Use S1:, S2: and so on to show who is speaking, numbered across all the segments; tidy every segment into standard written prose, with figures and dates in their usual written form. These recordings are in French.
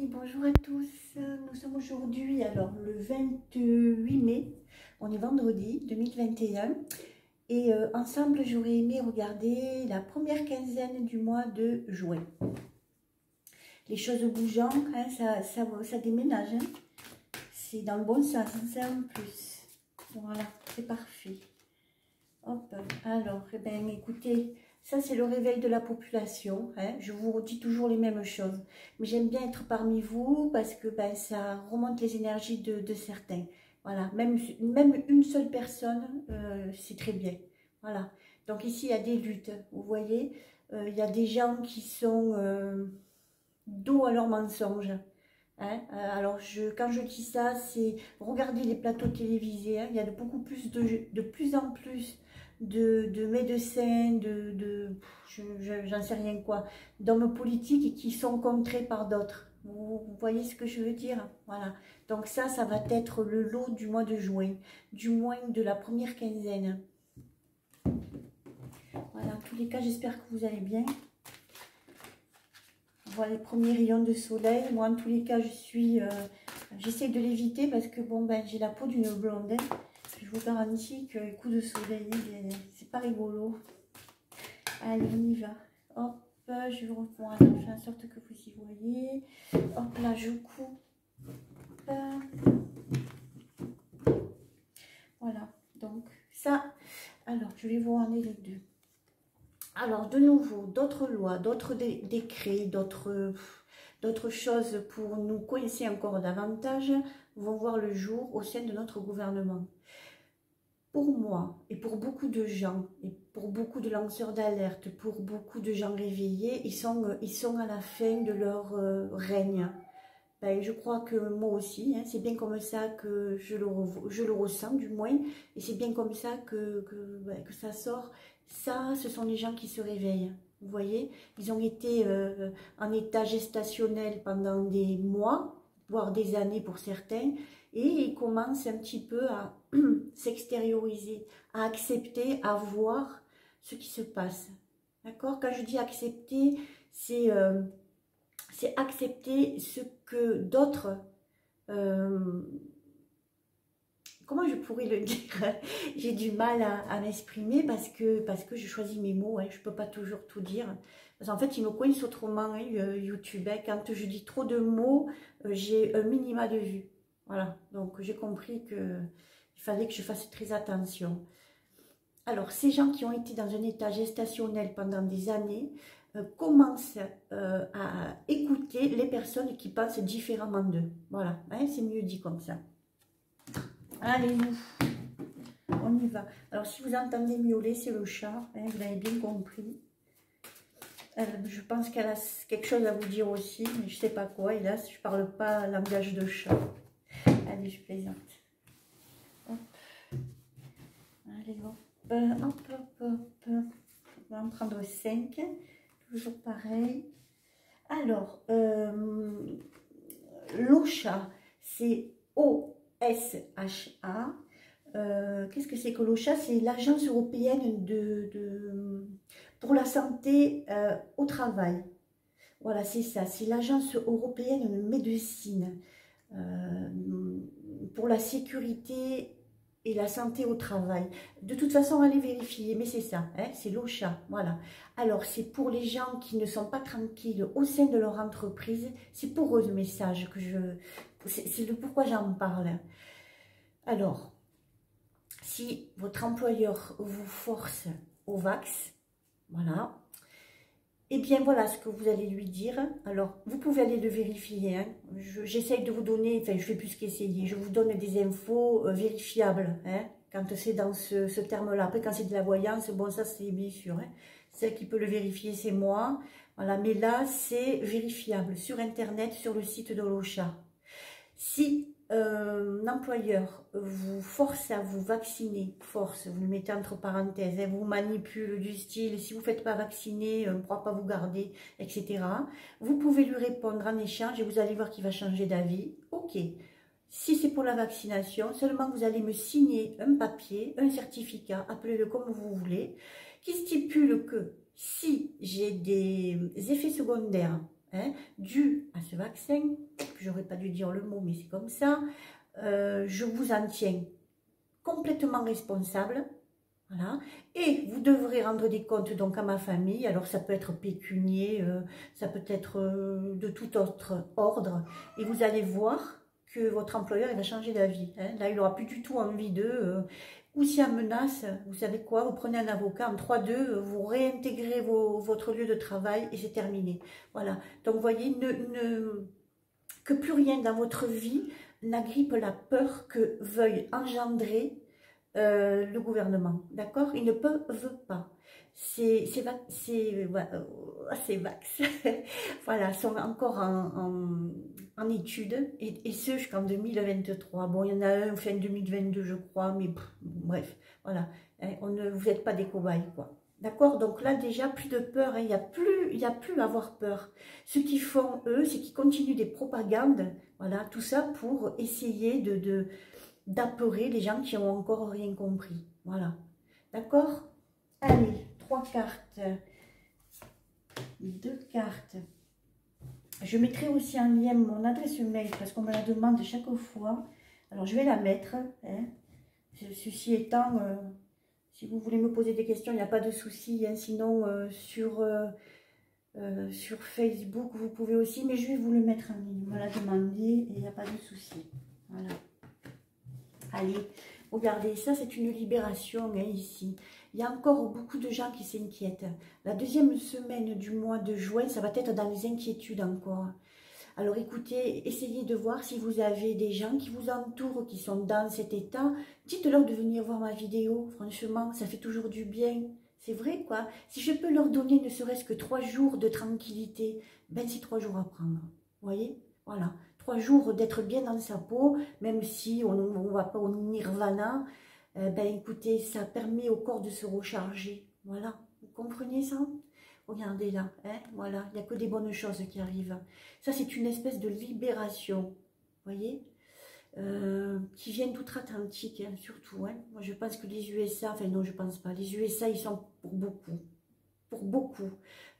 S1: Bonjour à tous. Nous sommes aujourd'hui, alors le 28 mai, on est vendredi 2021. Et ensemble, j'aurais aimé regarder la première quinzaine du mois de juin. Les choses bougeant, hein, ça déménage. Hein. C'est dans le bon sens, ça en plus. Voilà, c'est parfait. Hop, alors, eh bien, écoutez, ça c'est le réveil de la population. Hein. Je vous redis toujours les mêmes choses. Mais j'aime bien être parmi vous parce que ben, ça remonte les énergies de certains. Voilà, même une seule personne, c'est très bien. Voilà, donc ici il y a des luttes, vous voyez. Il y a des gens qui sont dos à leurs mensonges. Hein. Alors, quand je dis ça, c'est regarder les plateaux télévisés. Hein. Il y a de plus en plus de médecins, j'en sais rien quoi, d'hommes politiques qui sont contrés par d'autres. Vous voyez ce que je veux dire? Voilà. Donc ça va être le lot du mois de juin, du moins de la première quinzaine. Voilà, en tous les cas, j'espère que vous allez bien. Voilà les premiers rayons de soleil. Moi, en tous les cas, j'essaie de l'éviter parce que bon, ben, j'ai la peau d'une blonde. Hein. Je vous garantis que les coups de soleil, c'est pas rigolo. Allez, on y va. Hop, je reprends. Je fais en sorte que vous y voyez. Hop, là, je coupe. Voilà, donc ça. Alors, je vais vous en les deux. Alors, de nouveau, d'autres lois, d'autres décrets, d'autres choses pour nous coincer encore davantage vont voir le jour au sein de notre gouvernement. Pour moi et pour beaucoup de gens, et pour beaucoup de lanceurs d'alerte, pour beaucoup de gens réveillés, ils sont à la fin de leur règne. Ben, je crois que moi aussi, hein, c'est bien comme ça que je le ressens du moins, et c'est bien comme ça que ça sort. Ça, ce sont les gens qui se réveillent, vous voyez. Ils ont été en état gestationnel pendant des mois, voire des années pour certains, et ils commencent un petit peu à s'extérioriser, à accepter, à voir ce qui se passe. D'accord? Quand je dis accepter, c'est accepter ce que d'autres... comment je pourrais le dire? J'ai du mal à m'exprimer parce que je choisis mes mots. Hein, je ne peux pas toujours tout dire. Parce qu'en fait, il me coince autrement, hein, YouTube. Hein, quand je dis trop de mots, j'ai un minima de vues. Voilà. Donc, j'ai compris qu'il fallait que je fasse très attention. Alors, ces gens qui ont été dans un état gestationnel pendant des années commencent à écouter les personnes qui pensent différemment d'eux. Voilà, hein, c'est mieux dit comme ça. Allez, on y va. Alors, si vous entendez miauler, c'est le chat, hein, vous l'avez bien compris. Je pense qu'elle a quelque chose à vous dire aussi, mais je ne sais pas quoi, hélas, je ne parle pas langage de chat. Allez, je plaisante. Hop. Allez, hop. Hop. On va en prendre 5. Toujours pareil. Alors, l'OSHA, c'est OSHA. Qu'est-ce que c'est que l'OSHA? C'est l'Agence européenne pour la santé au travail. Voilà, c'est ça. C'est l'Agence européenne de médecine pour la sécurité et la santé au travail. De toute façon, allez vérifier, mais c'est ça, hein, c'est l'OSHA, voilà. Alors, c'est pour les gens qui ne sont pas tranquilles au sein de leur entreprise, c'est pour eux le message que c'est le pourquoi j'en parle. Alors, si votre employeur vous force au vax, voilà, et bien voilà ce que vous allez lui dire. Alors, vous pouvez aller le vérifier. Hein. J'essaye de vous donner, enfin je fais plus qu'essayer, je vous donne des infos vérifiables. Hein, quand c'est dans ce terme-là. Après, quand c'est de la voyance, bon ça c'est bien sûr. Hein. Celle qui peut le vérifier, c'est moi. Voilà, mais là, c'est vérifiable sur Internet, sur le site de l'OSHA. Si un employeur vous force à vous vacciner, force, vous le mettez entre parenthèses, hein, vous manipule du style, si vous ne faites pas vacciner, on ne pourra pas vous garder, etc. Vous pouvez lui répondre en échange et vous allez voir qu'il va changer d'avis. Ok, si c'est pour la vaccination, seulement vous allez me signer un papier, un certificat, appelez-le comme vous voulez, qui stipule que si j'ai des effets secondaires hein, dû à ce vaccin, j'aurais pas dû dire le mot, mais c'est comme ça, je vous en tiens complètement responsable. Voilà. Et vous devrez rendre des comptes donc à ma famille. Alors ça peut être pécunier, ça peut être de tout autre ordre. Et vous allez voir que votre employeur il va changer d'avis. Hein. Là, il n'aura plus du tout envie d'eux. Ou s'il y a menace, vous savez quoi, vous prenez un avocat en 3-2, vous réintégrez votre lieu de travail et c'est terminé. Voilà. Donc vous voyez, que plus rien dans votre vie n'agrippe la peur que veuille engendrer le gouvernement, d'accord? Ils ne peuvent pas. Ces vax, voilà, sont encore en études, et ce jusqu'en 2023. Bon, il y en a un fin 2022, je crois, mais bref, voilà. Hein, vous n'êtes pas des cobayes, quoi. D'accord? Donc là, déjà, plus de peur, hein, il y a plus à avoir peur. Ce qu'ils font, eux, c'est qu'ils continuent des propagandes, voilà, tout ça pour essayer d'apeurer les gens qui n'ont encore rien compris. Voilà. D'accord? Allez, 3 cartes. 2 cartes. Je mettrai aussi en lien mon adresse mail parce qu'on me la demande chaque fois. Alors, je vais la mettre. Hein. Ceci étant, si vous voulez me poser des questions, il n'y a pas de souci. Hein. Sinon, sur Facebook, vous pouvez aussi. Mais je vais vous le mettre en ligne. On me l'a demandé et il n'y a pas de souci. Voilà. Allez, regardez, ça c'est une libération hein, ici. Il y a encore beaucoup de gens qui s'inquiètent. La deuxième semaine du mois de juin, ça va être dans les inquiétudes encore. Alors écoutez, essayez de voir si vous avez des gens qui vous entourent, qui sont dans cet état. Dites-leur de venir voir ma vidéo, franchement, ça fait toujours du bien. C'est vrai quoi. Si je peux leur donner ne serait-ce que 3 jours de tranquillité, ben c'est 3 jours à prendre. Vous voyez? Voilà. 3 jours d'être bien dans sa peau, même si on ne va pas au nirvana, ben écoutez, ça permet au corps de se recharger. Voilà, vous comprenez ça? Regardez là, hein, voilà, il n'y a que des bonnes choses qui arrivent. Ça, c'est une espèce de libération, vous voyez, qui vient d'outre-Atlantique, hein, surtout. Hein. Moi, je pense que les USA, enfin non, je pense pas, les USA, ils sont pour beaucoup,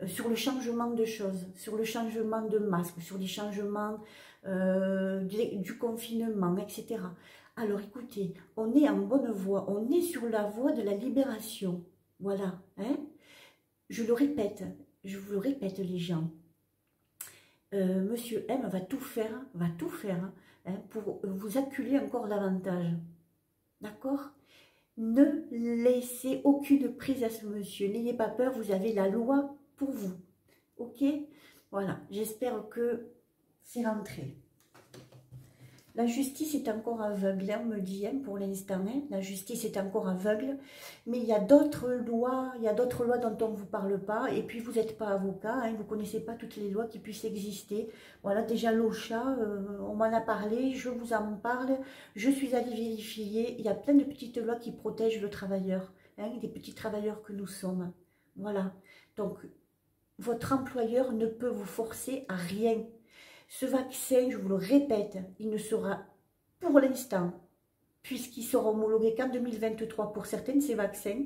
S1: sur le changement de choses, sur le changement de masques, sur les changements du confinement, etc. Alors écoutez, on est en bonne voie, on est sur la voie de la libération. Voilà, hein? Je le répète, je vous le répète les gens. Monsieur M va tout faire hein, pour vous acculer encore davantage. D'accord? Ne laissez aucune prise à ce monsieur. N'ayez pas peur, vous avez la loi pour vous. Ok? Voilà, j'espère que c'est rentré. La justice est encore aveugle, hein, on me dit, hein, pour l'instant. Hein, la justice est encore aveugle. Mais il y a d'autres lois, dont on ne vous parle pas. Et puis, vous n'êtes pas avocat, hein, vous ne connaissez pas toutes les lois qui puissent exister. Voilà, déjà l'OCHA, on m'en a parlé, je vous en parle. Je suis allée vérifier. Il y a plein de petites lois qui protègent le travailleur, hein, des petits travailleurs que nous sommes. Voilà. Donc, votre employeur ne peut vous forcer à rien. Ce vaccin, je vous le répète, il ne sera pour l'instant, puisqu'il sera homologué qu'en 2023 pour certains de ces vaccins,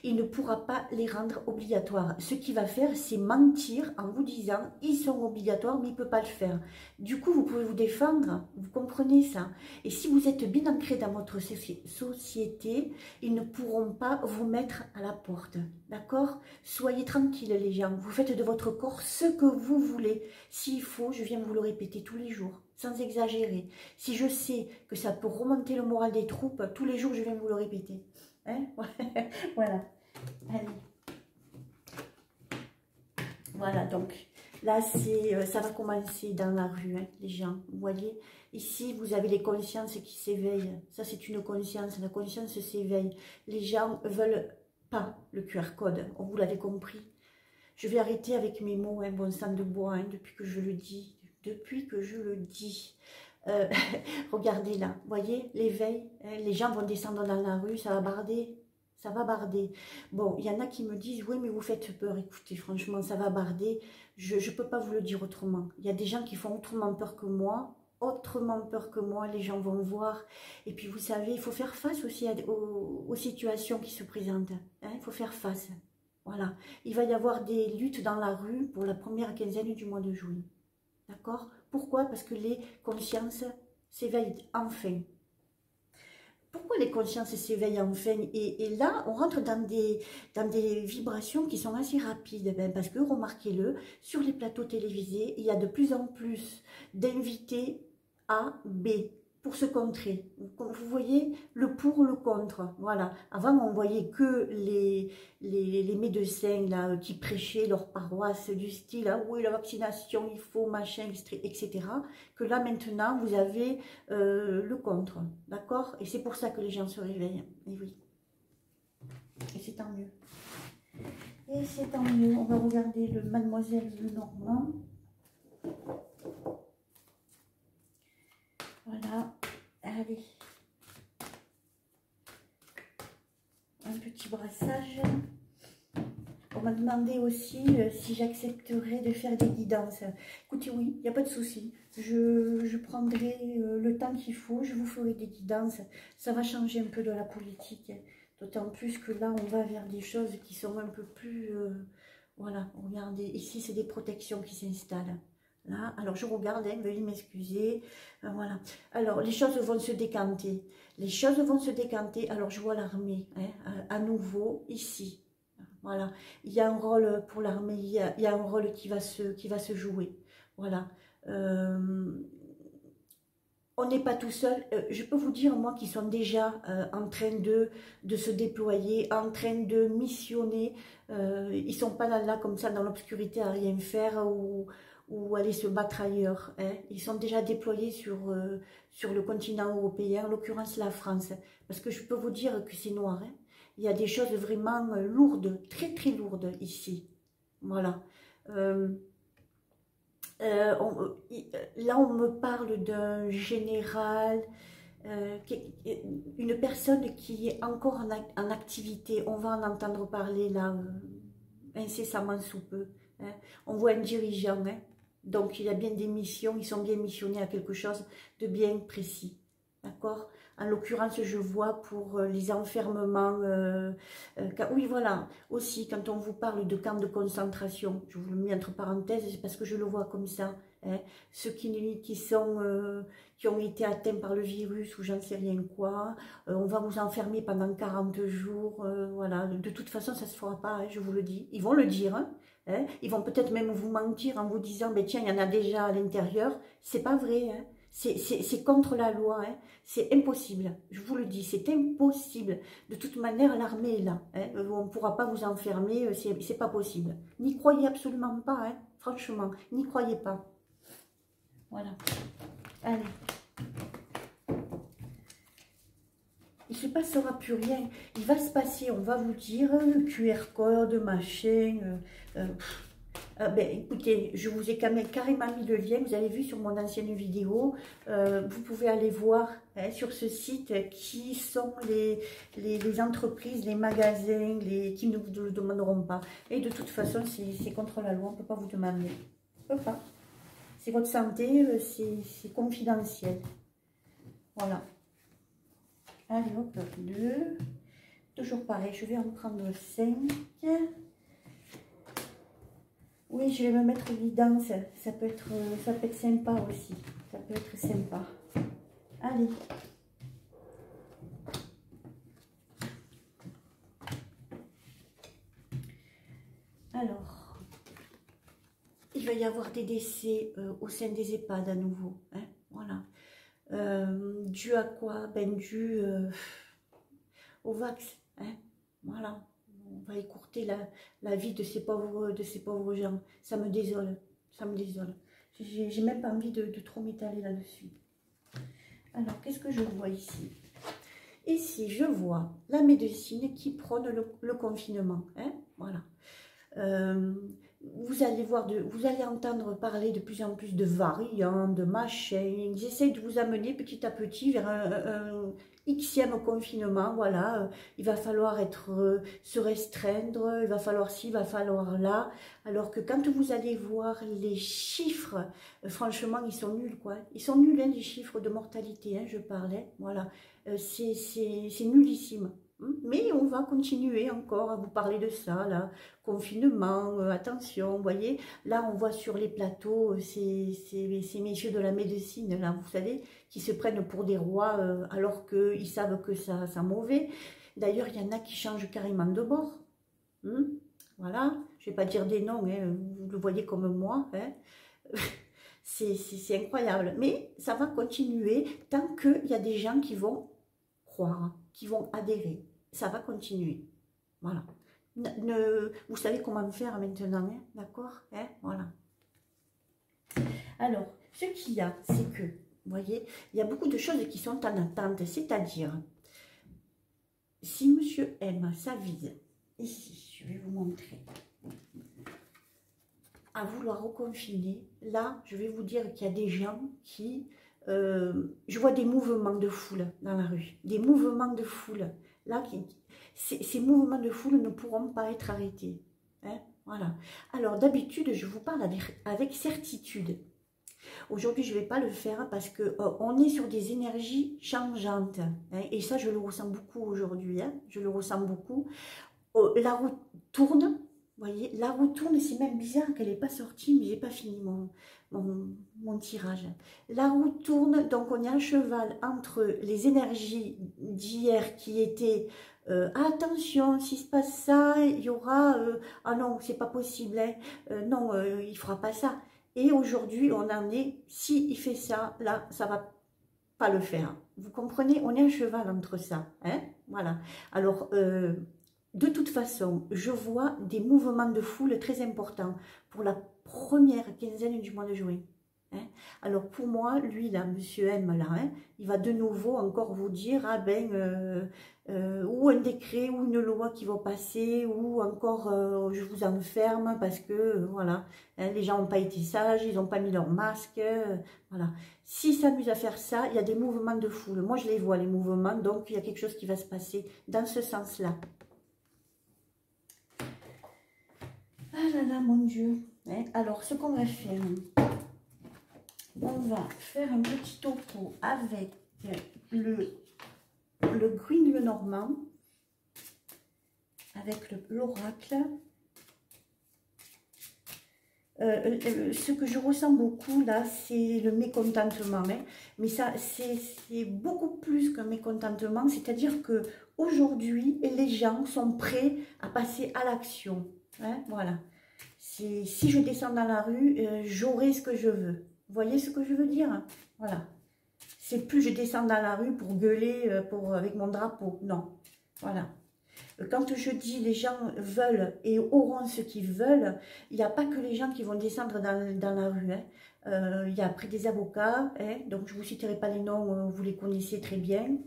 S1: il ne pourra pas les rendre obligatoires. Ce qu'il va faire, c'est mentir en vous disant ils sont obligatoires, mais il ne peut pas le faire. Du coup, vous pouvez vous défendre, vous comprenez ça. Et si vous êtes bien ancré dans votre société, ils ne pourront pas vous mettre à la porte. D'accord? Soyez tranquilles les gens, vous faites de votre corps ce que vous voulez. S'il faut, je viens vous le répéter tous les jours, sans exagérer. Si je sais que ça peut remonter le moral des troupes, tous les jours, je viens vous le répéter. Hein? Voilà. Allez. Voilà, donc là, ça va commencer dans la rue, hein, les gens. Vous voyez, ici, vous avez les consciences qui s'éveillent. Ça, c'est une conscience. La conscience s'éveille. Les gens ne veulent pas le QR code. Vous l'avez compris. Je vais arrêter avec mes mots, hein, bon sang de bois, hein, depuis que je le dis. Depuis que je le dis. Regardez là, vous voyez, l'éveil, hein, les gens vont descendre dans la rue, ça va barder, ça va barder. Bon, il y en a qui me disent, oui, mais vous faites peur, écoutez, franchement, ça va barder, je ne peux pas vous le dire autrement. Il y a des gens qui font autrement peur que moi, les gens vont voir. Et puis, vous savez, il faut faire face aussi aux situations qui se présentent, hein, il faut faire face, Voilà. Il va y avoir des luttes dans la rue pour la première quinzaine du mois de juin. D'accord? Pourquoi? Parce que les consciences s'éveillent enfin. Pourquoi les consciences s'éveillent enfin? Et là, on rentre dans des vibrations qui sont assez rapides. Ben, parce que, remarquez-le, sur les plateaux télévisés, il y a de plus en plus d'invités A, B, pour se contrer. Vous voyez, le pour, le contre. Voilà. Avant, on voyait que les médecins là, qui prêchaient leur paroisse du style, ah oui, la vaccination, il faut, machin, etc. Que là, maintenant, vous avez le contre. D'accord? Et c'est pour ça que les gens se réveillent. Et oui. Et c'est tant mieux. Et c'est tant mieux. On va regarder le Mademoiselle Lenormand. Voilà. Allez. Un petit brassage. On m'a demandé aussi si j'accepterais de faire des guidances. Écoutez, oui, il n'y a pas de souci. Je prendrai le temps qu'il faut, je vous ferai des guidances. Ça va changer un peu de la politique. D'autant plus que là, on va vers des choses qui sont un peu plus... voilà, regardez, ici, c'est des protections qui s'installent. Là, alors je regarde, hein, veuillez m'excuser. Voilà. Alors, les choses vont se décanter. Les choses vont se décanter. Alors, je vois l'armée, hein, à nouveau, ici. Voilà, il y a un rôle pour l'armée, il y a un rôle qui va se jouer. Voilà. On n'est pas tout seul. Je peux vous dire, moi, qu'ils sont déjà en train de se déployer, en train de missionner. Ils ne sont pas là comme ça, dans l'obscurité, à rien faire ou aller se battre ailleurs. Hein. Ils sont déjà déployés sur le continent européen, en l'occurrence la France. Parce que je peux vous dire que c'est noir. Hein. Il y a des choses vraiment lourdes, très très lourdes ici. Voilà. Là, on me parle d'un général, une personne qui est encore en activité. On va en entendre parler là, incessamment sous peu. Hein. On voit un dirigeant, hein. Donc il y a bien des missions, ils sont bien missionnés à quelque chose de bien précis. D'accord? En l'occurrence, je vois pour les enfermements. Oui, voilà. Aussi, quand on vous parle de camps de concentration, je vous le mets entre parenthèses, c'est parce que je le vois comme ça. Hein. Ceux qui ont été atteints par le virus ou j'en sais rien quoi, on va vous enfermer pendant 40 jours. Voilà. De toute façon, ça ne se fera pas, hein, je vous le dis. Ils vont le dire. Hein. Hein. Ils vont peut-être même vous mentir en vous disant, ben, tiens, il y en a déjà à l'intérieur. C'est pas vrai. Hein. C'est contre la loi, hein. C'est impossible, je vous le dis, c'est impossible. De toute manière, l'armée est là, hein. On ne pourra pas vous enfermer, c'est pas possible. N'y croyez absolument pas, hein. Franchement, n'y croyez pas. Voilà, allez. Il ne se passera plus rien, il va se passer, on va vous dire, le QR code, machin... ben, écoutez, je vous ai carrément mis le lien, vous avez vu sur mon ancienne vidéo, vous pouvez aller voir hein, sur ce site qui sont les entreprises, les magasins qui ne vous le demanderont pas. Et de toute façon, c'est contre la loi, on ne peut pas vous demander. On ne peut pas. C'est votre santé, c'est confidentiel. Voilà. Allez, hop, 2. Toujours pareil, je vais en prendre 5. Oui, je vais me mettre guidance. Ça peut être sympa aussi. Ça peut être sympa. Allez. Alors, il va y avoir des décès au sein des EHPAD à nouveau. Hein, voilà. Dû à quoi? Ben, dû au vax. Hein, voilà. On va écourter la vie de ces pauvres gens. Ça me désole. Ça me désole. J'ai même pas envie de trop m'étaler là-dessus. Alors, qu'est-ce que je vois ici? Ici, je vois la médecine qui prône le confinement. Hein, voilà. Vous allez vous allez entendre parler de plus en plus de variants, de machins. Ils essayent de vous amener petit à petit vers un Xème confinement. Voilà, il va falloir se restreindre, il va falloir ci, il va falloir là. Alors que quand vous allez voir les chiffres, franchement, ils sont nuls, quoi. Ils sont nuls, hein, les chiffres de mortalité, hein, je parlais. Voilà, c'est nullissime. Mais on va continuer encore à vous parler de ça, là, confinement, attention, vous voyez, là on voit sur les plateaux ces messieurs de la médecine, là, vous savez, qui se prennent pour des rois alors qu'ils savent que ça sent mauvais. D'ailleurs, il y en a qui changent carrément de bord. Voilà, je ne vais pas dire des noms, hein, vous le voyez comme moi, hein. C'est incroyable, mais ça va continuer tant qu'il y a des gens qui vont croire, qui vont adhérer. Ça va continuer. Voilà. Vous savez comment faire maintenant, hein, d'accord, hein, voilà. Alors, ce qu'il y a, c'est que, vous voyez, il y a beaucoup de choses qui sont en attente, c'est-à-dire, si monsieur M s'avise, ici, je vais vous montrer, à vouloir reconfiner, là, je vais vous dire qu'il y a des gens qui... je vois des mouvements de foule dans la rue, des mouvements de foule. Là, ces mouvements de foule ne pourront pas être arrêtés. Hein, voilà. Alors, d'habitude, je vous parle avec certitude. Aujourd'hui, je ne vais pas le faire parce qu'on est sur des énergies changeantes. Hein, et ça, je le ressens beaucoup aujourd'hui. Hein, je le ressens beaucoup. La roue tourne. Vous voyez, la roue tourne, c'est même bizarre qu'elle n'ait pas sorti, mais je n'ai pas fini mon tirage. La roue tourne, donc on est à cheval entre les énergies d'hier qui étaient attention, s'il se passe ça, il y aura ah non, c'est pas possible, hein, non, il fera pas ça. Et aujourd'hui, on en est, si il fait ça, là, ça va pas le faire. Vous comprenez, on est à cheval entre ça, hein, voilà. Alors, de toute façon, je vois des mouvements de foule très importants pour la première quinzaine du mois de juin. Hein. Alors pour moi, lui là, monsieur M là, hein, il va de nouveau encore vous dire, ah ben, ou un décret, ou une loi qui va passer, ou encore je vous enferme parce que, voilà, hein, les gens n'ont pas été sages, ils n'ont pas mis leur masque, voilà. S'ils s'amusent à faire ça, il y a des mouvements de foule. Moi je les vois, les mouvements, donc il y a quelque chose qui va se passer dans ce sens-là. Ah là là, mon Dieu. Hein, alors, ce qu'on va faire, on va faire un petit topo avec le Green le Normand, avec l'oracle. Ce que je ressens beaucoup là, c'est le mécontentement. Hein, mais ça, c'est beaucoup plus qu'un mécontentement. C'est-à-dire que aujourd'hui, les gens sont prêts à passer à l'action. Hein, voilà. Si je descends dans la rue, j'aurai ce que je veux. Vous voyez ce que je veux dire? Voilà. C'est plus je descends dans la rue pour gueuler avec mon drapeau. Non. Voilà. Quand je dis les gens veulent et auront ce qu'ils veulent, il n'y a pas que les gens qui vont descendre dans la rue. Hein. Il y a après des avocats. Hein, donc je ne vous citerai pas les noms, vous les connaissez très bien.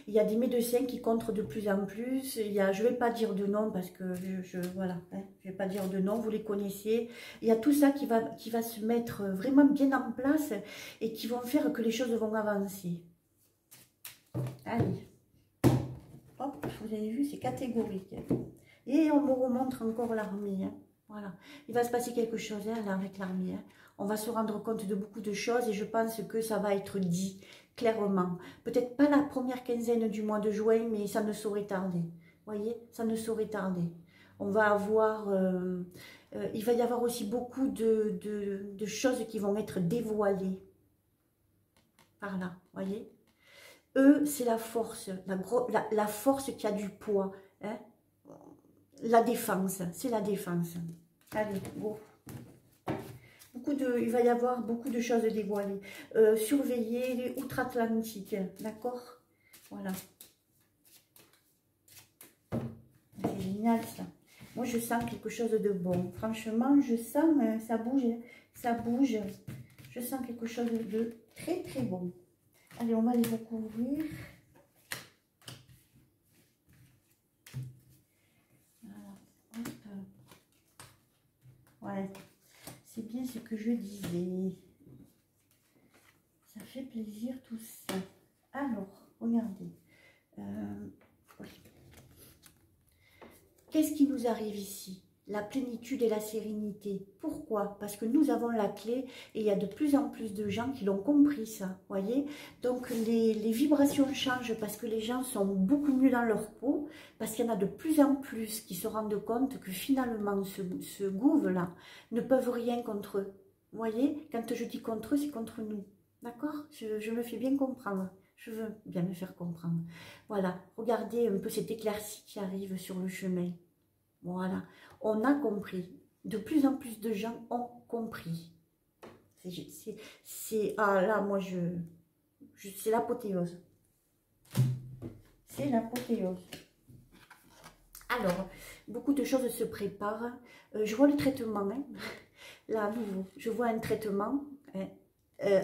S1: Il y a des médecins qui comptent de plus en plus. Je ne vais pas dire de nom parce que voilà, hein, je ne vais pas dire de nom, vous les connaissez. Il y a tout ça qui va se mettre vraiment bien en place et qui vont faire que les choses vont avancer. Allez, hop, vous avez vu, c'est catégorique. Et on me remontre encore l'armée. Hein. Voilà, il va se passer quelque chose hein, là, avec l'armée. Hein. On va se rendre compte de beaucoup de choses et je pense que ça va être dit clairement. Peut-être pas la première quinzaine du mois de juin, mais ça ne saurait tarder. Vous voyez, ça ne saurait tarder. On va avoir... il va y avoir aussi beaucoup de choses qui vont être dévoilées. Par là, vous voyez. Eux, c'est la force, la force qui a du poids. Hein. La défense, c'est la défense. Allez, go. Il va y avoir beaucoup de choses dévoilées. Surveiller les outre-Atlantique, d'accord? Voilà. C'est génial ça. Moi, je sens quelque chose de bon. Franchement, je sens, ça bouge, ça bouge. Je sens quelque chose de très, très bon. Allez, on va les recouvrir. Voilà. Ouais. C'est bien ce que je disais. Ça fait plaisir tout ça. Alors, regardez. Oui. Qu'est-ce qui nous arrive ici? la plénitude et la sérénité. Pourquoi? Parce que nous avons la clé et il y a de plus en plus de gens qui l'ont compris ça, voyez. Donc les vibrations changent parce que les gens sont beaucoup mieux dans leur peau, parce qu'il y en a de plus en plus qui se rendent compte que finalement ce gouffre-là ne peuvent rien contre eux. Vous voyez, quand je dis contre eux, c'est contre nous. D'accord? Je me fais bien comprendre. Je veux bien me faire comprendre. Voilà, regardez un peu cette éclaircie qui arrive sur le chemin. Voilà, on a compris. De plus en plus de gens ont compris. Ah là, moi, c'est l'apothéose. C'est l'apothéose. Alors, beaucoup de choses se préparent. Je vois le traitement. Hein. Là, à nouveau, je vois un traitement. Hein.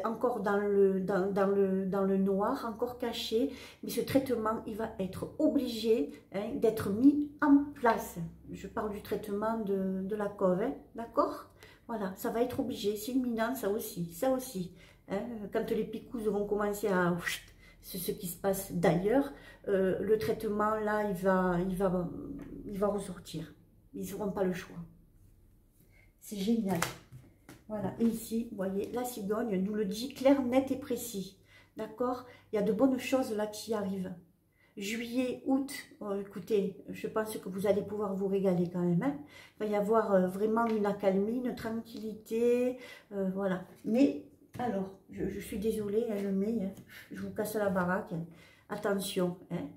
S1: Encore dans le noir, encore caché, mais ce traitement, il va être obligé hein, d'être mis en place. Je parle du traitement de la cove, hein, d'accord? Voilà, ça va être obligé, c'est imminent, ça aussi, hein, quand les picousses vont commencer à... C'est ce qui se passe d'ailleurs, le traitement, là, il va ressortir. Ils n'auront pas le choix. C'est génial. Voilà, et ici, vous voyez, la cigogne nous le dit clair, net et précis. D'accord? Il y a de bonnes choses là qui arrivent. Juillet, août, écoutez, je pense que vous allez pouvoir vous régaler quand même. Hein. Il va y avoir vraiment une accalmie, une tranquillité, voilà. Mais, alors, je suis désolée, hein, mais je vous casse la baraque. Hein. Attention, hein,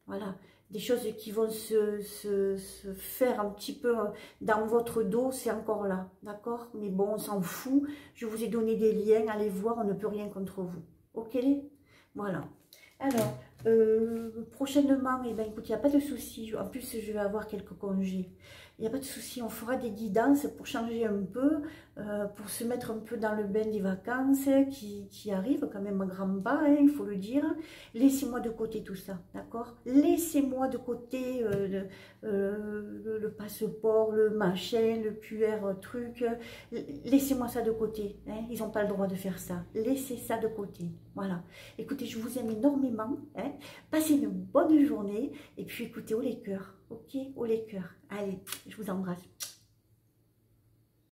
S1: voilà. Des choses qui vont se faire un petit peu dans votre dos, c'est encore là, d'accord? Mais bon, on s'en fout. Je vous ai donné des liens, allez voir, on ne peut rien contre vous. Ok? Voilà. Alors, prochainement, eh ben, écoute, il n'y a pas de souci. En plus, je vais avoir quelques congés. Il n'y a pas de souci, on fera des guidances pour changer un peu, pour se mettre un peu dans le bain des vacances qui arrivent quand même à grands pas, hein, il faut le dire. Laissez-moi de côté tout ça, d'accord? Laissez-moi de côté le passeport, le machin, le QR truc. Laissez-moi ça de côté, hein, ils n'ont pas le droit de faire ça. Laissez ça de côté, voilà. Écoutez, je vous aime énormément, hein. Passez une bonne journée et puis écoutez, haut les cœurs. Ok, haut les cœurs. Allez, je vous embrasse.